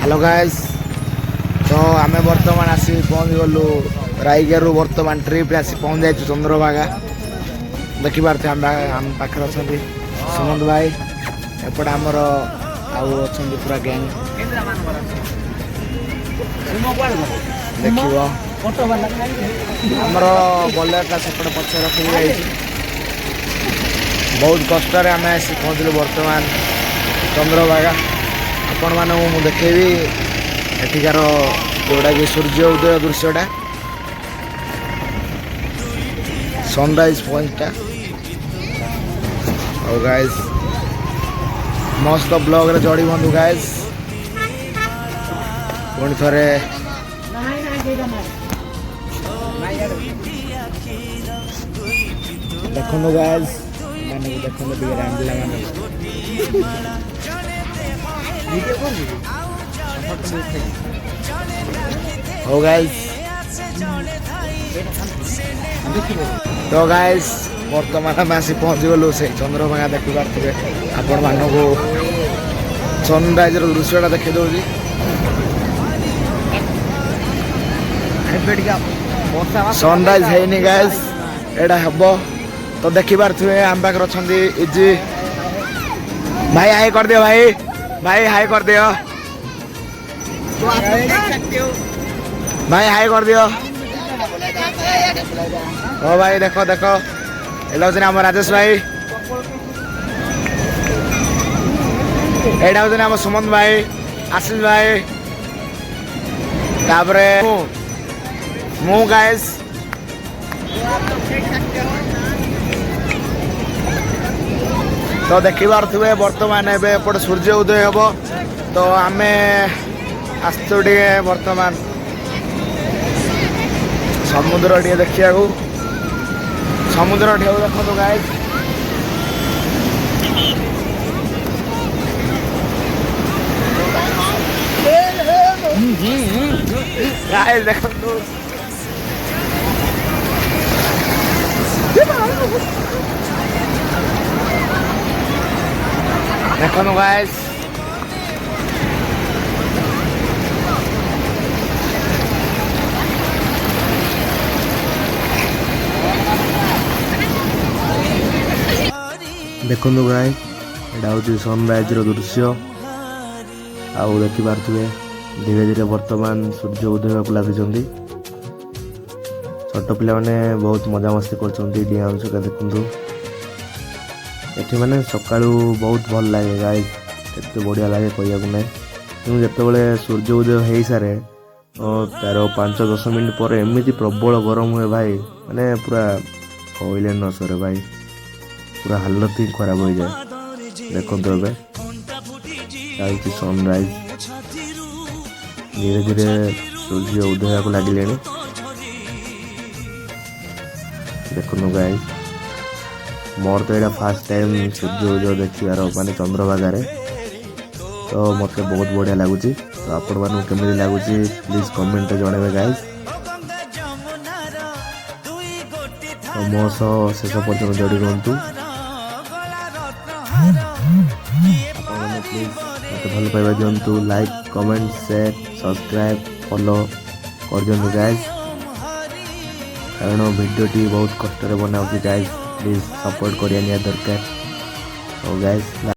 Hello guys. तो आम बर्तमान आसी पहुँच गलु रायगढ़ बर्तमान ट्रिप आसी पहुँच जाइए चंद्रभागा। देखी पार्थे आम पाखे अच्छा सुमंत भाई एपटे आमर अच्छा पूरा गैंग देखिए आमर बलेटा सेपटे पक्ष रखी बहुत कष्ट आम आसी पहुँचलु बर्तमान चंद्रभागा। आपण मानू देखेबी एठिकार जोड़ा कि सूर्य उदय दृश्यटा सनराइज पॉइंटा और गाइस मस्त ब्लॉग रे जोड़ी बंधु गाइस पुणी थरे देखो गाइस माने देखो टिके रामलीला माने हो गाइस। तो गाइस बर्तमान आम आसी पहुँच गलु से चंद्रभागा देखी पारे आपण मानू सनराइज दृश्यटा देखी दूसरी सनराइज है गाइस एटा हम तो देखी पारे आम पाखे अच्छा इजी भाई हाई कर दियो भाई भाई हाई कर दियो भाई हाई कर दियो ओ भाई देखो देखो एटा हूँ राजेश भाई एटा हूँ सुमंत भाई आशीष भाई तापरे मु गाइस तो देखी पारे बर्तमान एपटे सूर्य उदय हम तो आम आसु टे बर्तमान समुद्र टे देखा समुद्र ढेउ देखो तो गाइस गाइस देखो देखो गाइस देखो गाइस एटा हूँ सनराइज दृश्य आउ देखी पारे धीरे धीरे बर्तमान सूर्य उदय को लगी छोट पिला माने बहुत मजामस्ती कर देखु ये मैंने सका बहुत भल लगे गाइस एत बढ़िया लगे कहूँ ना कि जिते सूर्य उदय हो सारे तार 5-10 मिनट पर एमती प्रबल गरम हुए भाई माने पूरा कहले न सरे भाई पूरा हालत ही खराब हो जाए। देखो तो चलती सनराइज धीरे धीरे सूर्य उदय को लगिले देखो गाइस मोर तो यहाँ फास्ट टाइम सूर्य उदय देखार माने चंद्रभागा तो मत बहुत बढ़िया लगुच तो आपण मानू केमी लगुच प्लीज कमेंट जनइबे गाइस तो मो सह शेष पर्यटन जोड़ी रुहतु प्लीज मत भल पाइबा दिंतु like comment share subscribe follow कर दिंतु गाइस कारण वीडियोटी बहुत कष्ट बनाऊँगी गाइस प्लीज सपोर्ट करिया दरकार। तो गाइस